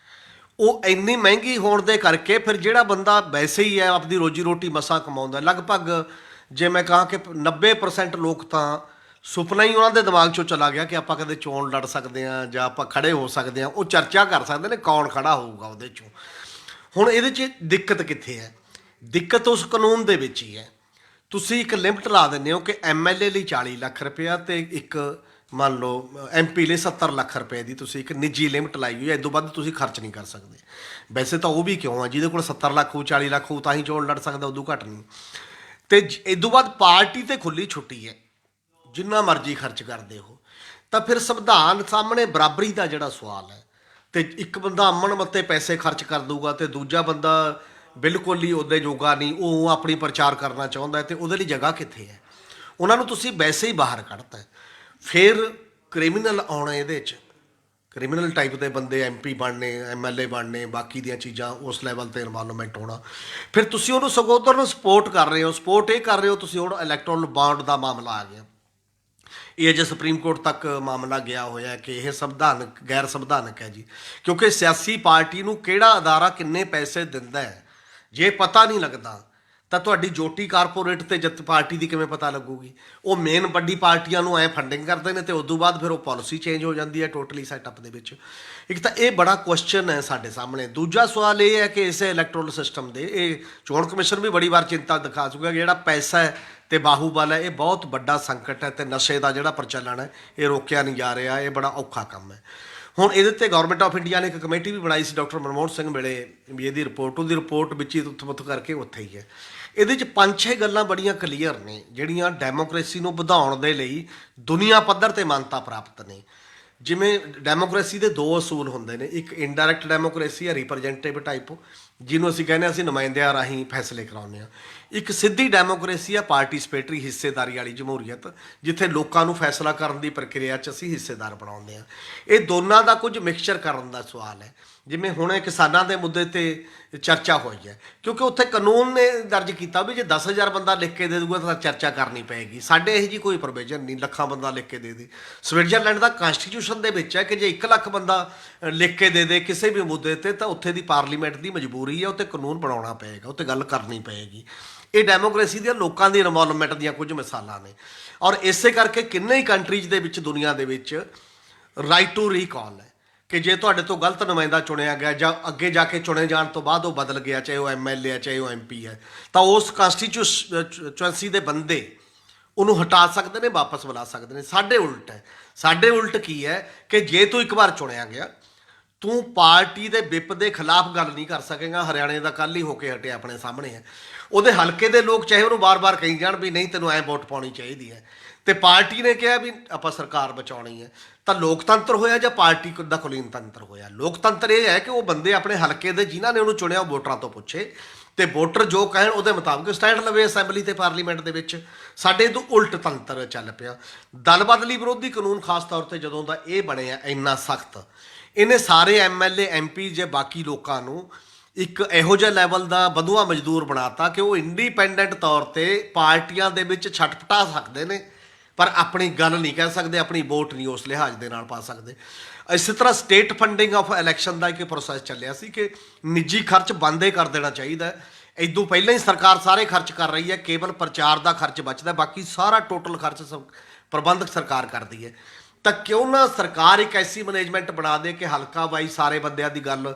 Speaker 2: ਉਹ ਇੰਨੀ ਮਹਿੰਗੀ ਹੋਣ ਦੇ ਕਰਕੇ ਫਿਰ ਜਿਹੜਾ ਬੰਦਾ ਵੈਸੇ ਹੀ ਹੈ ਆਪਣੀ ਰੋਜੀ ਰੋਟੀ ਮਸਾਂ ਕਮਾਉਂਦਾ, ਲਗਭਗ ਜੇ ਮੈਂ ਕਹਾਂ ਕਿ 90% ਲੋਕ ਤਾਂ ਸੁਪਨਾ ਹੀ ਉਹਨਾਂ ਦੇ ਦਿਮਾਗ 'ਚੋਂ ਚਲਾ ਗਿਆ ਕਿ ਆਪਾਂ ਕਦੇ ਚੋਣ ਲੜ ਸਕਦੇ ਹਾਂ ਜਾਂ ਆਪਾਂ ਖੜੇ ਹੋ ਸਕਦੇ ਹਾਂ। ਉਹ ਚਰਚਾ ਕਰ ਸਕਦੇ ਨੇ ਕੌਣ ਖੜਾ ਹੋਊਗਾ ਉਹਦੇ 'ਚੋਂ। ਹੁਣ ਇਹਦੇ 'ਚ ਦਿੱਕਤ ਕਿੱਥੇ ਹੈ? ਦਿੱਕਤ ਉਸ ਕਾਨੂੰਨ ਦੇ ਵਿੱਚ ਹੀ ਹੈ। ਤੁਸੀਂ ਇੱਕ ਲਿਮਟ ਲਾ ਦਿੰਦੇ ਹੋ ਕਿ MLA ਲਈ 40 ਲੱਖ ਰੁਪਇਆ ਅਤੇ ਇੱਕ ਮੰਨ ਲਓ MP ਲਈ 70 ਲੱਖ ਰੁਪਏ ਦੀ ਤੁਸੀਂ ਇੱਕ ਨਿੱਜੀ ਲਿਮਟ ਲਾਈ ਹੋਈ ਹੈ, ਇਸ ਤੋਂ ਵੱਧ ਤੁਸੀਂ ਖਰਚ ਨਹੀਂ ਕਰ ਸਕਦੇ। ਵੈਸੇ ਤਾਂ ਉਹ ਵੀ ਕਿਉਂ ਆ, ਜਿਹਦੇ ਕੋਲ 70 ਲੱਖ ਹੋਊ 40 ਲੱਖ ਹੋਊ ਤਾਂ ਹੀ ਚੋਣ ਲੜ ਸਕਦਾ, ਉਦੋਂ ਘੱਟ ਨਹੀਂ। ਅਤੇ ਇਸ ਤੋਂ ਬਾਅਦ ਪਾਰਟੀ 'ਤੇ ਖੁੱਲ੍ਹੀ ਛੁੱਟੀ ਹੈ, ਜਿੰਨਾ ਮਰਜ਼ੀ ਖਰਚ ਕਰਦੇ ਹੋ। ਤਾਂ ਫਿਰ ਸੰਵਿਧਾਨ ਸਾਹਮਣੇ ਬਰਾਬਰੀ ਦਾ ਜਿਹੜਾ ਸਵਾਲ ਹੈ, ਅਤੇ ਇੱਕ ਬੰਦਾ ਅਮਨ ਮੱਤੇ ਪੈਸੇ ਖਰਚ ਕਰ ਦੂਗਾ ਅਤੇ ਦੂਜਾ ਬੰਦਾ ਬਿਲਕੁਲ ਹੀ ਉਹਦੇ ਜੋਗਾ ਨਹੀਂ, ਉਹ ਆਪਣੀ ਪ੍ਰਚਾਰ ਕਰਨਾ ਚਾਹੁੰਦਾ, ਅਤੇ ਉਹਦੇ ਲਈ ਜਗ੍ਹਾ ਕਿੱਥੇ ਹੈ? ਉਹਨਾਂ ਨੂੰ ਤੁਸੀਂ ਵੈਸੇ ਹੀ ਬਾਹਰ ਕੱਢਤਾ। ਫਿਰ ਕ੍ਰਿਮੀਨਲ ਆਉਣਾ ਇਹਦੇ 'ਚ, ਕ੍ਰਿਮੀਨਲ ਟਾਈਪ ਦੇ ਬੰਦੇ MP ਬਣਨੇ, MLA ਬਣਨੇ, ਬਾਕੀ ਦੀਆਂ ਚੀਜ਼ਾਂ ਉਸ ਲੈਵਲ 'ਤੇ ਇਨਵਾਇਰਨਮੈਂਟ ਹੋਣਾ। ਫਿਰ ਤੁਸੀਂ ਉਹਨੂੰ ਸਗੋਦਰ ਨੂੰ ਸਪੋਰਟ ਕਰ ਰਹੇ ਹੋ, ਸਪੋਰਟ ਇਹ ਕਰ ਰਹੇ ਹੋ ਤੁਸੀਂ, ਹੁਣ ਇਲੈਕਟੋਰਲ ਬਾਂਡ ਦਾ ਮਾਮਲਾ ਆ ਗਿਆ, ਇਹ ਅਜੇ ਸੁਪਰੀਮ ਕੋਰਟ ਤੱਕ ਮਾਮਲਾ ਗਿਆ ਹੋਇਆ ਕਿ ਇਹ ਸੰਵਿਧਾਨਕ ਗੈਰ ਸੰਵਿਧਾਨਕ ਹੈ ਜੀ, ਕਿਉਂਕਿ ਸਿਆਸੀ ਪਾਰਟੀ ਨੂੰ ਕਿਹੜਾ ਅਦਾਰਾ ਕਿੰਨੇ ਪੈਸੇ ਦਿੰਦਾ ਹੈ ਜੇ ਪਤਾ ਨਹੀਂ ਲੱਗਦਾ ਤਾਂ ਤੁਹਾਡੀ ਜੋਟੀ ਕਾਰਪੋਰੇਟ ਤੇ ਜਿੱਤ ਪਾਰਟੀ ਦੀ ਕਿਵੇਂ ਪਤਾ ਲੱਗੂਗੀ? ਉਹ ਮੇਨ ਵੱਡੀ ਪਾਰਟੀਆਂ ਨੂੰ ਐ ਫੰਡਿੰਗ ਕਰਦੇ ਨੇ ਅਤੇ ਉਸ ਤੋਂ ਬਾਅਦ ਫਿਰ ਉਹ ਪਾਲਿਸੀ ਚੇਂਜ ਹੋ ਜਾਂਦੀ ਹੈ ਟੋਟਲੀ ਸੈਟਅਪ ਦੇ ਵਿੱਚ। ਇੱਕ ਤਾਂ ਇਹ ਬੜਾ ਕੁਐਸਚਨ ਹੈ ਸਾਡੇ ਸਾਹਮਣੇ। ਦੂਜਾ ਸਵਾਲ ਇਹ ਹੈ ਕਿ ਇਸੇ ਇਲੈਕਟੋਰਲ ਸਿਸਟਮ ਦੇ, ਇਹ ਚੋਣ ਕਮਿਸ਼ਨ ਵੀ ਬੜੀ ਵਾਰ ਚਿੰਤਾ ਦਿਖਾ ਚੁੱਕਾ, ਜਿਹੜਾ ਪੈਸਾ ਹੈ ਅਤੇ ਬਾਹੂਬਲ ਹੈ ਇਹ ਬਹੁਤ ਵੱਡਾ ਸੰਕਟ ਹੈ, ਅਤੇ ਨਸ਼ੇ ਦਾ ਜਿਹੜਾ ਪ੍ਰਚਲਨ ਹੈ ਇਹ ਰੋਕਿਆ ਨਹੀਂ ਜਾ ਰਿਹਾ, ਇਹ ਬੜਾ ਔਖਾ ਕੰਮ ਹੈ। ਹੁਣ ਇਹਦੇ 'ਤੇ ਗੌਰਮੈਂਟ ਆਫ ਇੰਡੀਆ ਨੇ ਇੱਕ ਕਮੇਟੀ ਵੀ ਬਣਾਈ ਸੀ ਡਾਕਟਰ ਮਨਮੋਹਨ ਸਿੰਘ ਵੇਲੇ ਵੀ ਇਹਦੀ ਰਿਪੋਰਟ, ਉਹਦੀ ਰਿਪੋਰਟ ਵਿੱਚ ਹੀ ਤੁੱਥ ਕਰਕੇ ਉੱਥੇ ਹੀ ਹੈ। ਇਹਦੇ 'ਚ 5-6 ਗੱਲਾਂ ਬੜੀਆਂ ਕਲੀਅਰ ਨੇ ਜਿਹੜੀਆਂ ਡੈਮੋਕ੍ਰੇਸੀ ਨੂੰ ਵਧਾਉਣ ਦੇ ਲਈ ਦੁਨੀਆ ਪੱਧਰ 'ਤੇ ਮਾਨਤਾ ਪ੍ਰਾਪਤ ਨੇ। ਜਿਵੇਂ ਡੈਮੋਕ੍ਰੇਸੀ ਦੇ 2 ਅਸੂਲ ਹੁੰਦੇ ਨੇ, ਇੱਕ ਇਨਡਾਇਰੈਕਟ ਡੈਮੋਕ੍ਰੇਸੀ ਹੈ, ਰਿਪਰਜੈਂਟੇਟਿਵ ਟਾਈਪ, ਜਿਹਨੂੰ ਅਸੀਂ ਕਹਿੰਦੇ ਹਾਂ ਅਸੀਂ ਨੁਮਾਇੰਦਿਆਂ ਰਾਹੀਂ ਫੈਸਲੇ ਕਰਾਉਂਦੇ ਹਾਂ। ਇੱਕ ਸਿੱਧੀ ਡੈਮੋਕ੍ਰੇਸੀ ਆ, ਪਾਰਟੀਸਪੇਟਰੀ, ਹਿੱਸੇਦਾਰੀ ਵਾਲੀ ਜਮਹੂਰੀਅਤ, ਜਿੱਥੇ ਲੋਕਾਂ ਨੂੰ ਫੈਸਲਾ ਕਰਨ ਦੀ ਪ੍ਰਕਿਰਿਆ 'ਚ ਅਸੀਂ ਹਿੱਸੇਦਾਰ ਬਣਾਉਂਦੇ ਹਾਂ। ਇਹ ਦੋਨਾਂ ਦਾ ਕੁਝ ਮਿਕਸਚਰ ਕਰਨ ਦਾ ਸਵਾਲ ਹੈ। ਜਿਵੇਂ ਹੁਣ ਇਹ ਕਿਸਾਨਾਂ ਦੇ ਮੁੱਦੇ ਤੇ ਚਰਚਾ ਹੋਈ ਹੈ, ਕਿਉਂਕਿ ਉੱਥੇ ਕਾਨੂੰਨ ਨੇ ਦਰਜ ਕੀਤਾ ਵੀ ਜੇ 10,000 ਬੰਦਾ ਲਿਖ ਕੇ ਦੇ ਦੂਗਾ ਤਾਂ ਚਰਚਾ ਕਰਨੀ ਪਏਗੀ। ਸਾਡੇ ਇਹੋ ਜਿਹੀ ਕੋਈ ਪ੍ਰੋਵੀਜ਼ਨ ਨਹੀਂ ਲੱਖਾਂ ਬੰਦਾ ਲਿਖ ਕੇ ਦੇ ਦੇ। ਸਵਿਟਜ਼ਰਲੈਂਡ ਦਾ ਕਨਸਟੀਟਿਊਸ਼ਨ ਦੇ ਵਿੱਚ ਹੈ ਕਿ ਜੇ 1 ਲੱਖ ਬੰਦਾ ਲਿਖ ਕੇ ਦੇ ਦੇ ਕਿਸੇ ਵੀ ਮੁੱਦੇ ਤੇ ਤਾਂ ਉੱਥੇ ਦੀ ਪਾਰਲੀਮੈਂਟ ਦੀ ਮਜਬੂਰੀ ਹੈ, ਉੱਥੇ ਕਾਨੂੰਨ ਬਣਾਉਣਾ ਪਏਗਾ, ਉੱਥੇ ਗੱਲ ਕਰਨੀ ਪਏਗੀ। ਇਹ ਡੈਮੋਕ੍ਰੇਸੀ ਦੀਆਂ ਲੋਕਾਂ ਦੀ ਇਨਵੋਲਵਮੈਂਟ ਦੀਆਂ ਕੁਝ ਮਿਸਾਲਾਂ ਨੇ, ਔਰ ਇਸੇ ਕਰਕੇ ਕਿੰਨੇ ਹੀ ਕੰਟਰੀਜ਼ ਦੇ ਵਿੱਚ ਦੁਨੀਆ ਦੇ ਵਿੱਚ ਰਾਈਟ ਟੂ ਰੀਕਾਲ ਹੈ ਕਿ ਜੇ ਤੁਹਾਡੇ ਤੋਂ ਗਲਤ ਨੁਮਾਇੰਦਾ ਚੁਣਿਆ ਗਿਆ ਜਾਂ ਅੱਗੇ ਜਾ ਕੇ ਚੁਣੇ ਜਾਣ ਤੋਂ ਬਾਅਦ ਉਹ ਬਦਲ ਗਿਆ, ਚਾਹੇ ਉਹ MLA ਹੈ ਚਾਹੇ ਉਹ MP ਹੈ, ਤਾਂ ਉਸ ਕਨਸਟੀਟਿਊਐਂਸੀ ਦੇ ਬੰਦੇ ਉਹਨੂੰ ਹਟਾ ਸਕਦੇ ਨੇ, ਵਾਪਸ ਬੁਲਾ ਸਕਦੇ ਨੇ। ਸਾਡੇ ਉਲਟ ਹੈ। ਸਾਡੇ ਉਲਟ ਕੀ ਹੈ ਕਿ ਜੇ ਤੂੰ ਇੱਕ ਵਾਰ ਚੁਣਿਆ ਗਿਆ, ਤੂੰ ਪਾਰਟੀ ਦੇ ਵਿਪ ਦੇ ਖਿਲਾਫ ਗੱਲ ਨਹੀਂ ਕਰ ਸਕੇਗਾ। ਹਰਿਆਣੇ ਦਾ ਕੱਲ੍ਹ ਹੀ ਹੋ ਕੇ ਹਟਿਆ, ਆਪਣੇ ਸਾਹਮਣੇ ਹੈ। ਉਹਦੇ ਹਲਕੇ ਦੇ ਲੋਕ ਚਾਹੇ ਉਹਨੂੰ ਵਾਰ-ਵਾਰ ਕਹੀ ਜਾਣ ਵੀ ਨਹੀਂ ਤੈਨੂੰ ਐਂ ਵੋਟ ਪਾਉਣੀ ਚਾਹੀਦੀ ਹੈ, ਤੇ ਪਾਰਟੀ ਨੇ ਕਿਹਾ ਵੀ ਆਪਾਂ ਸਰਕਾਰ ਬਚਾਉਣੀ ਹੈ, ਤਾਂ ਲੋਕਤੰਤਰ ਹੋਇਆ ਜਾਂ ਪਾਰਟੀ ਦਾ ਕੁਲੀਨ ਤੰਤਰ ਹੋਇਆ? ਲੋਕਤੰਤਰ ਇਹ ਹੈ ਕਿ ਉਹ ਬੰਦੇ ਆਪਣੇ ਹਲਕੇ ਦੇ ਜਿਨ੍ਹਾਂ ਨੇ ਉਹਨੂੰ ਚੁਣਿਆ ਉਹ ਵੋਟਰਾਂ ਤੋਂ ਪੁੱਛੇ ਤੇ ਵੋਟਰ ਜੋ ਕਹਿਣ ਉਹਦੇ ਮੁਤਾਬਕ ਸਟੈਂਡ ਲਵੇ ਅਸੈਂਬਲੀ ਤੇ ਪਾਰਲੀਮੈਂਟ ਦੇ ਵਿੱਚ। ਸਾਡੇ ਤੋਂ ਉਲਟ ਤੰਤਰ ਚੱਲ ਪਿਆ। ਦਲ ਬਦਲੀ ਵਿਰੋਧੀ ਕਾਨੂੰਨ ਖਾਸ ਤੌਰ ਤੇ ਜਦੋਂ ਦਾ ਇਹ ਬਣਿਆ ਇੰਨਾ ਸਖਤ, ਇਹਨੇ ਸਾਰੇ MLA MP ਜੇ ਬਾਕੀ ਲੋਕਾਂ ਨੂੰ ਇੱਕ ਇਹੋ ਜਿਹੇ ਲੈਵਲ ਦਾ ਵਧੂਆ ਮਜ਼ਦੂਰ ਬਣਾਤਾ ਕਿ ਉਹ ਇੰਡੀਪੈਂਡੈਂਟ ਤੌਰ ਤੇ ਪਾਰਟੀਆਂ ਦੇ ਵਿੱਚ ਛਟਪਟਾ ਸਕਦੇ ਨੇ, ਪਰ ਆਪਣੀ ਗੱਲ ਨਹੀਂ ਕਹਿ ਸਕਦੇ, ਆਪਣੀ ਵੋਟ ਨਹੀਂ ਉਸ ਲਿਹਾਜ਼ ਦੇ ਨਾਲ ਪਾ ਸਕਦੇ। ਇਸੇ ਤਰ੍ਹਾਂ ਸਟੇਟ ਫੰਡਿੰਗ ਆਫ ਇਲੈਕਸ਼ਨ ਦਾ ਇੱਕ ਪ੍ਰੋਸੈਸ ਚੱਲਿਆ ਸੀ ਕਿ ਨਿੱਜੀ ਖਰਚ ਬੰਦ ਹੀ ਕਰ ਦੇਣਾ ਚਾਹੀਦਾ। ਇਦੋਂ ਪਹਿਲਾਂ ਹੀ ਸਰਕਾਰ ਸਾਰੇ ਖਰਚ ਕਰ ਰਹੀ ਹੈ, ਕੇਵਲ ਪ੍ਰਚਾਰ ਦਾ ਖਰਚ ਬਚਦਾ, ਬਾਕੀ ਸਾਰਾ ਟੋਟਲ ਖਰਚ ਪ੍ਰਬੰਧਕ ਸਰਕਾਰ ਕਰਦੀ ਹੈ। ਤਾਂ ਕਿਉਂ ਨਾ ਸਰਕਾਰ ਇੱਕ ਐਸੀ ਮੈਨੇਜਮੈਂਟ ਬਣਾ ਦੇ ਕਿ ਹਲਕਾ ਵਾਈ ਸਾਰੇ ਬੰਦਿਆਂ ਦੀ ਗੱਲ